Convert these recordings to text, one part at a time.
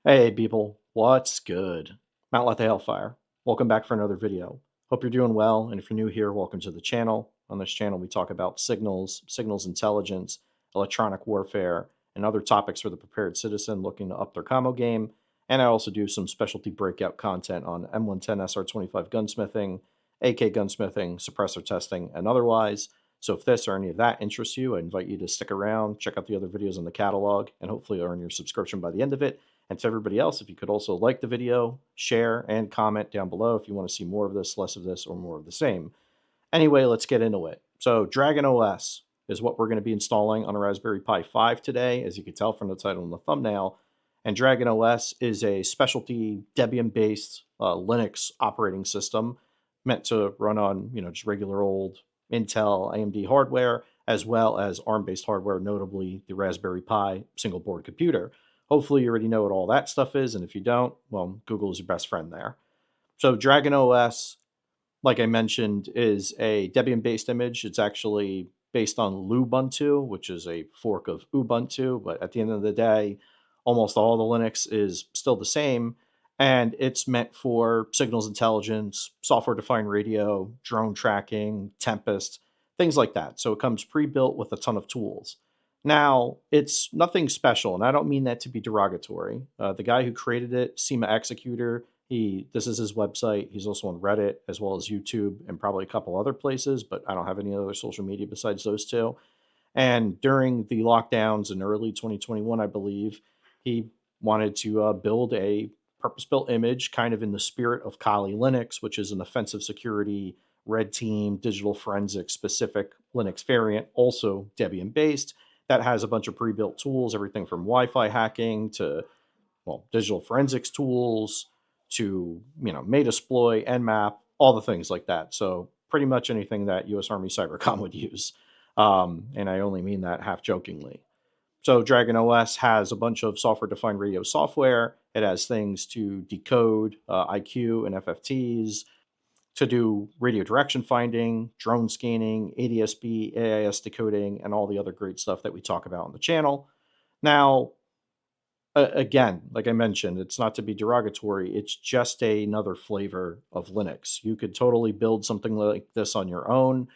Hey people, what's good? Mount Let the Hellfire. Welcome back for another video. Hope you're doing well, and if you're new here, welcome to the channel. On this channel, we talk about signals intelligence, electronic warfare, and other topics for the prepared citizen looking to up their commo game. And I also do some specialty breakout content on M110 SR25 gunsmithing, AK gunsmithing, suppressor testing, and otherwise. So if this or any of that interests you, I invite you to stick around, check out the other videos in the catalog, and hopefully earn your subscription by the end of it. And to everybody else, if you could also like the video, share, and comment down below if you want to see more of this, less of this, or more of the same. Anyway, let's get into it. So DragonOS is what we're going to be installing on a Raspberry Pi 5 today, as you can tell from the title and the thumbnail. And DragonOS is a specialty Debian-based Linux operating system meant to run on, just regular old Intel, AMD hardware, as well as ARM-based hardware, notably the Raspberry Pi single board computer. Hopefully you already know what all that stuff is, and if you don't, well, Google is your best friend there. So DragonOS, like I mentioned, is a Debian-based image. It's actually based on Lubuntu, which is a fork of Ubuntu, but at the end of the day, almost all the Linux is still the same, and it's meant for signals intelligence, software-defined radio, drone tracking, Tempest, things like that. So it comes pre-built with a ton of tools. Now, it's nothing special, and I don't mean that to be derogatory. The guy who created it, SEMA Executor, this is his website. He's also on Reddit as well as YouTube and probably a couple other places, but I don't have any other social media besides those two. And during the lockdowns in early 2021, I believe, he wanted to build a purpose-built image kind of in the spirit of Kali Linux, which is an offensive security, red team, digital forensic specific Linux variant, also Debian based, that has a bunch of pre-built tools, everything from Wi-Fi hacking to, well, digital forensics tools to, Metasploit, Nmap, all the things like that. So pretty much anything that U.S. Army Cybercom would use. And I only mean that half jokingly. So DragonOS has a bunch of software-defined radio software. It has things to decode IQ and FFTs, to do radio direction finding, drone scanning, ADSB, AIS decoding, and all the other great stuff that we talk about on the channel. Now, again, like I mentioned, it's not to be derogatory. It's just another flavor of Linux. You could totally build something like this on your own.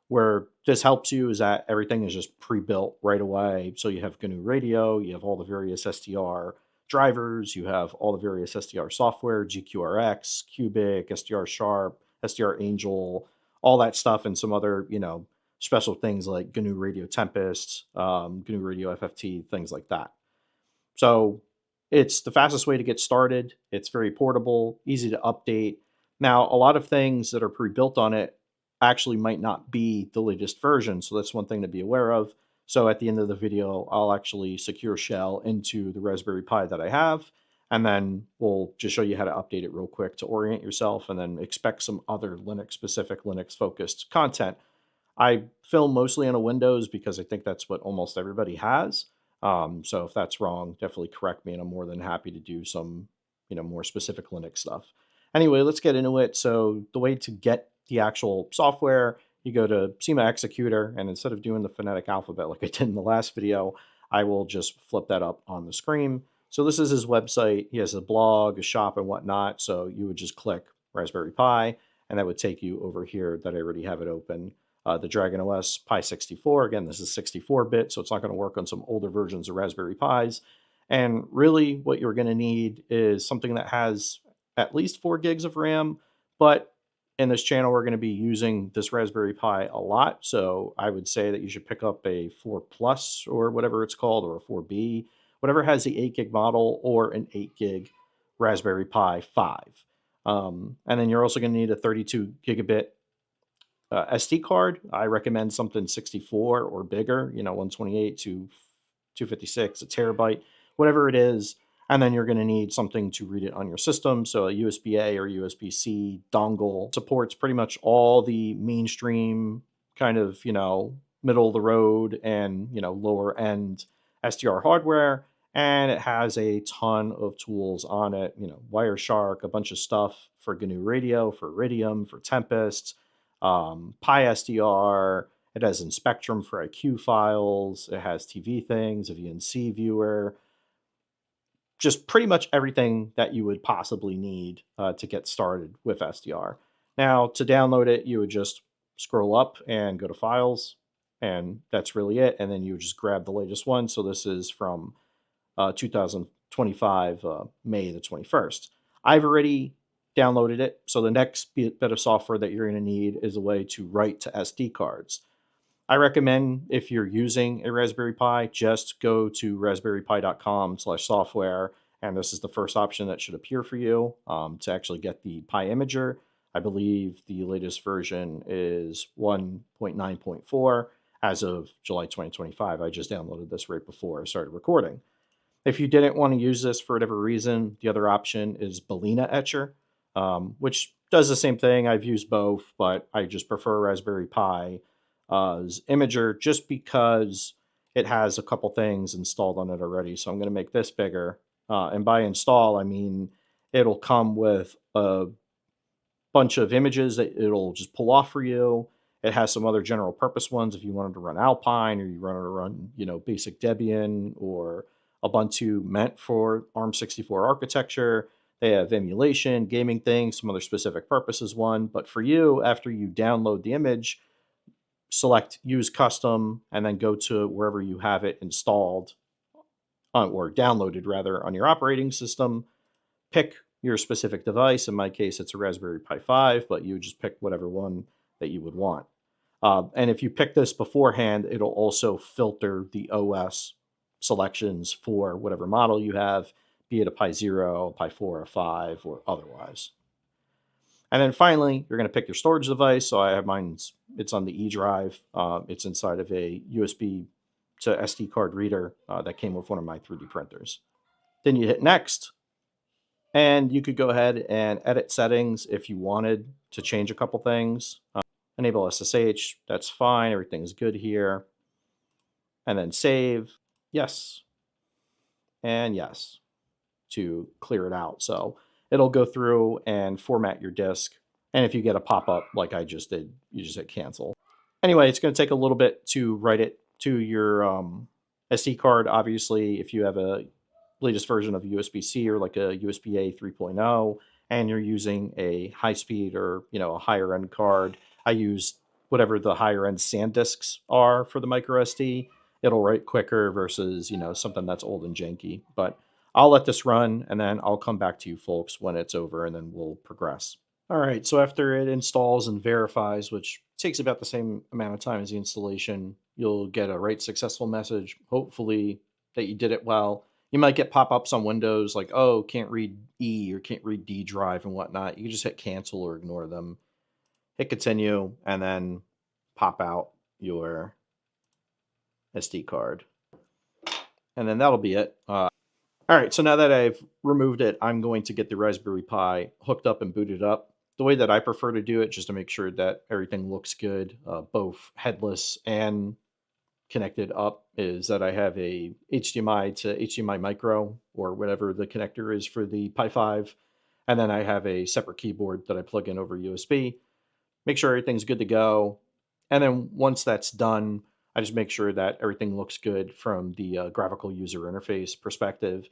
Where this helps you is that everything is just pre-built right away. So you have GNU Radio, you have all the various SDR drivers, you have all the various SDR software, GQRX, Cubic, SDR Sharp, SDR Angel, all that stuff, and some other, special things like GNU Radio Tempest, GNU Radio FFT, things like that. So it's the fastest way to get started. It's very portable, easy to update. Now, a lot of things that are pre-built on it actually might not be the latest version. So that's one thing to be aware of. So at the end of the video, I'll actually SecureShell into the Raspberry Pi that I have. And then we'll just show you how to update it real quick to orient yourself and then expect some other Linux-specific, Linux-focused content. I film mostly on a Windows because I think that's what almost everybody has. So if that's wrong, definitely correct me, and I'm more than happy to do some, more specific Linux stuff. Anyway, let's get into it. So the way to get the actual software, you go to SEMA Executor, and instead of doing the phonetic alphabet like I did in the last video, I will just flip that up on the screen. So this is his website. He has a blog, a shop, and whatnot. So you would just click Raspberry Pi, and that would take you over here that I already have it open. The DragonOS Pi 64. Again, this is 64-bit, so it's not going to work on some older versions of Raspberry Pis. And really what you're going to need is something that has at least 4 gigs of RAM, but in this channel, we're going to be using this Raspberry Pi a lot, so I would say that you should pick up a 4 Plus or whatever it's called, or a 4B, whatever has the 8 gig model, or an 8 gig Raspberry Pi 5. And then you're also going to need a 32 gigabit SD card. I recommend something 64 or bigger, 128 to 256, a terabyte, whatever it is. And then you're going to need something to read it on your system. So a USB-A or USB-C dongle supports pretty much all the mainstream kind of, middle of the road and, lower end SDR hardware. And it has a ton of tools on it, Wireshark, a bunch of stuff for GNU Radio, for Iridium, for Tempest, Pi SDR. It has Inspectrum for IQ files. It has TV things, a VNC viewer. just pretty much everything that you would possibly need to get started with SDR. Now, to download it, you would just scroll up and go to Files, and that's really it. And then you would just grab the latest one. So this is from 2025, May the 21st. I've already downloaded it. So the next bit of software that you're going to need is a way to write to SD cards. I recommend, if you're using a Raspberry Pi, just go to raspberrypi.com/software, and this is the first option that should appear for you to actually get the Pi Imager. I believe the latest version is 1.9.4 as of July 2025. I just downloaded this right before I started recording. If you didn't want to use this for whatever reason, the other option is Balena Etcher, which does the same thing. I've used both, but I just prefer Raspberry Pi Imager just because it has a couple things installed on it already. So I'm going to make this bigger. And by install, I mean it'll come with a bunch of images that it'll just pull off for you. It has some other general purpose ones if you wanted to run Alpine, or you wanted to run, basic Debian or Ubuntu meant for ARM64 architecture. They have emulation, gaming things, some other specific purposes one. But for you, after you download the image, select Use Custom, and then go to wherever you have it installed or downloaded rather on your operating system. Pick your specific device. In my case, it's a Raspberry Pi 5, but you just pick whatever one that you would want. And if you pick this beforehand, it'll also filter the OS selections for whatever model you have, be it a Pi 0, a Pi 4, a 5, or otherwise. And then finally, you're going to pick your storage device. So I have mine's, it's on the E drive. It's inside of a USB to SD card reader that came with one of my 3D printers. Then you hit next, and you could go ahead and edit settings if you wanted to change a couple things. Enable SSH, that's fine. Everything's good here. And then save, yes, and yes, to clear it out. So it'll go through and format your disk. And if you get a pop-up like I just did, you just hit cancel. Anyway, it's going to take a little bit to write it to your SD card. Obviously, if you have a latest version of USB-C or like a USB-A 3.0, and you're using a high-speed or a higher-end card, I use whatever the higher-end SanDisks are for the micro SD. It'll write quicker versus something that's old and janky. But I'll let this run, and then I'll come back to you folks when it's over, and then we'll progress. All right, so after it installs and verifies, which takes about the same amount of time as the installation, you'll get a write successful message, hopefully that you did it well. You might get pop-ups on Windows like, oh, can't read E or can't read D drive and whatnot. You can just hit cancel or ignore them. Hit continue, and then pop out your SD card. And then that'll be it. All right, so now that I've removed it, I'm going to get the Raspberry Pi hooked up and booted up. The way that I prefer to do it, just to make sure that everything looks good, both headless and connected up, is that I have a HDMI to HDMI micro, or whatever the connector is for the Pi 5. And then I have a separate keyboard that I plug in over USB. Make sure everything's good to go. And then once that's done, I just make sure that everything looks good from the graphical user interface perspective.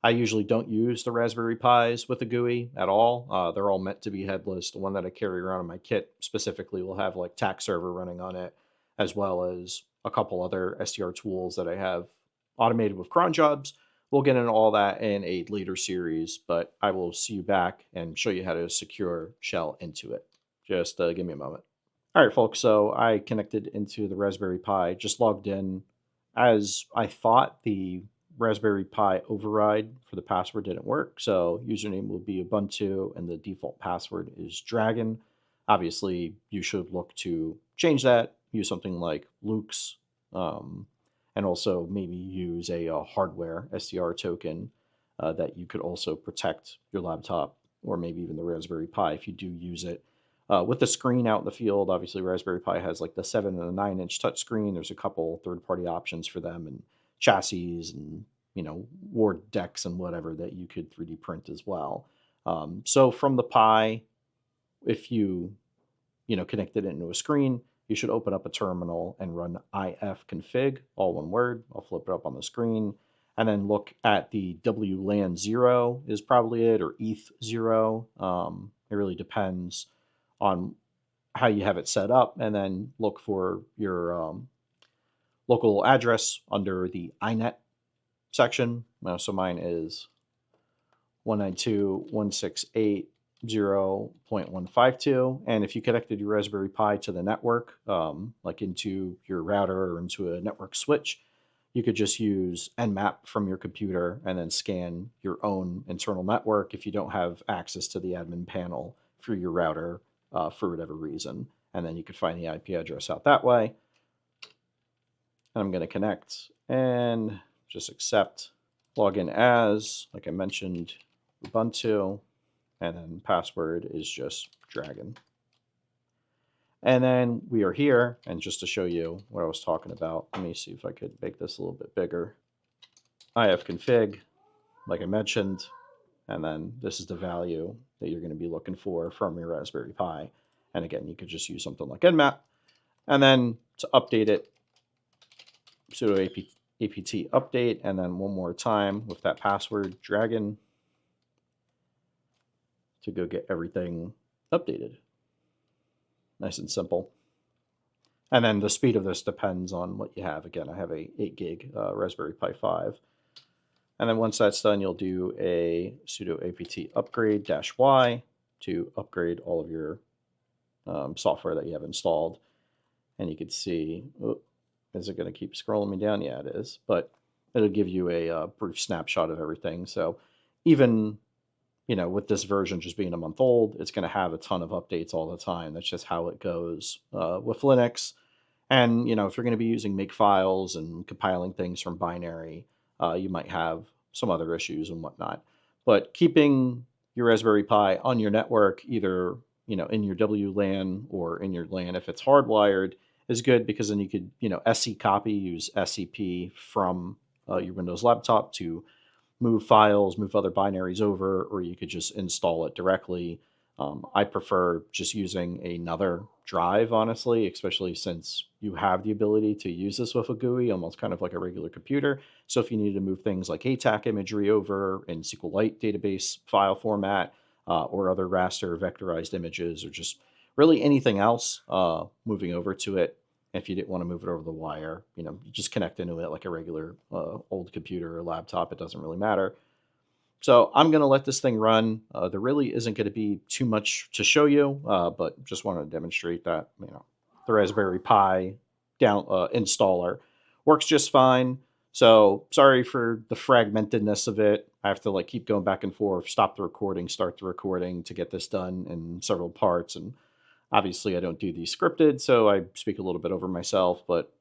I usually don't use the Raspberry Pis with a GUI at all. They're all meant to be headless. The one that I carry around in my kit specifically will have like TAC server running on it, as well as a couple other SDR tools that I have automated with cron jobs. We'll get into all that in a later series, but I will see you back and show you how to secure shell into it. Just give me a moment. All right, folks, so I connected into the Raspberry Pi, just logged in. As I thought, the Raspberry Pi override for the password didn't work, so username will be Ubuntu and the default password is Dragon. Obviously, you should look to change that, use something like Luke's, and also maybe use a hardware SDR token that you could also protect your laptop or maybe even the Raspberry Pi if you do use it. With the screen out in the field, obviously Raspberry Pi has like the 7 and a 9-inch touchscreen. There's a couple third-party options for them, and chassis and Ward decks and whatever that you could 3D print as well. So from the Pi, if you connect it into a screen, you should open up a terminal and run ifconfig, all one word. I'll flip it up on the screen. and then look at the WLAN 0 is probably it, or ETH 0. It really depends on how you have it set up, and then look for your local address under the INET section. So mine is 192.168.0.152. And if you connected your Raspberry Pi to the network, like into your router or into a network switch, you could just use Nmap from your computer and then scan your own internal network if you don't have access to the admin panel for your router for whatever reason. And then you could find the IP address out that way. And I'm going to connect and just accept. Log in as, like I mentioned, Ubuntu, and then password is just Dragon. And then we are here, and just to show you what I was talking about, let me see if I could make this a little bit bigger. ifconfig, like I mentioned, and then this is the value that you're going to be looking for from your Raspberry Pi. And again, you could just use something like Nmap. And then to update it, sudo apt update, and then one more time with that password, Dragon, to go get everything updated. Nice and simple. And then the speed of this depends on what you have. Again, I have a 8 gig Raspberry Pi 5. And then once that's done, you'll do a sudo apt upgrade -y to upgrade all of your software that you have installed. And you can see, is it going to keep scrolling me down? Yeah, it is. But it'll give you a brief snapshot of everything. So even with this version just being a month old, it's going to have a ton of updates all the time. That's just how it goes with Linux. And, if you're going to be using makefiles and compiling things from binary, you might have some other issues and whatnot. But keeping your Raspberry Pi on your network, either, in your WLAN or in your LAN, if it's hardwired, is good, because then you could, SC copy, use SCP from your Windows laptop to move files, move other binaries over, or you could just install it directly. I prefer just using another drive, honestly, especially since you have the ability to use this with a GUI, almost kind of like a regular computer. So if you need to move things like ATAC imagery over in SQLite database file format, or other raster vectorized images, or just really anything else moving over to it, if you didn't want to move it over the wire, you just connect into it like a regular old computer or laptop. It doesn't really matter. So I'm going to let this thing run. There really isn't going to be too much to show you, but just wanted to demonstrate that the Raspberry Pi installer works just fine. So sorry for the fragmentedness of it. I have to keep going back and forth, stop the recording, start the recording to get this done in several parts. And obviously, I don't do these scripted, so I speak a little bit over myself. But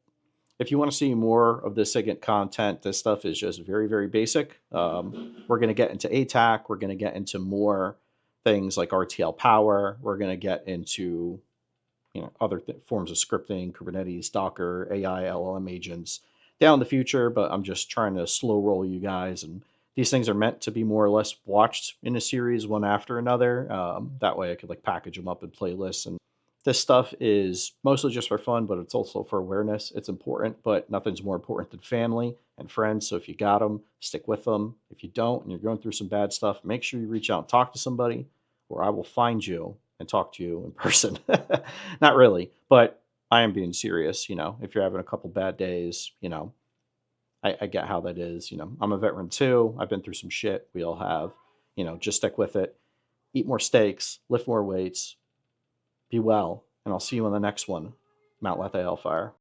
if you want to see more of the SIGINT content, this stuff is just very, very basic. We're going to get into ATAC. We're going to get into more things like RTL power. We're going to get into other forms of scripting, Kubernetes, Docker, AI, LLM agents down in the future. But I'm just trying to slow roll you guys, and these things are meant to be more or less watched in a series, one after another. That way I could package them up in playlists. And this stuff is mostly just for fun, but it's also for awareness. It's important, but nothing's more important than family and friends. So if you got them, stick with them. If you don't, and you're going through some bad stuff, make sure you reach out and talk to somebody, or I will find you and talk to you in person. Not really, but I am being serious. If you're having a couple bad days, I get how that is. I'm a veteran too. I've been through some shit. We all have. Just stick with it. Eat more steaks, lift more weights, be well, and I'll see you on the next one. Mount Lethe Hellfire.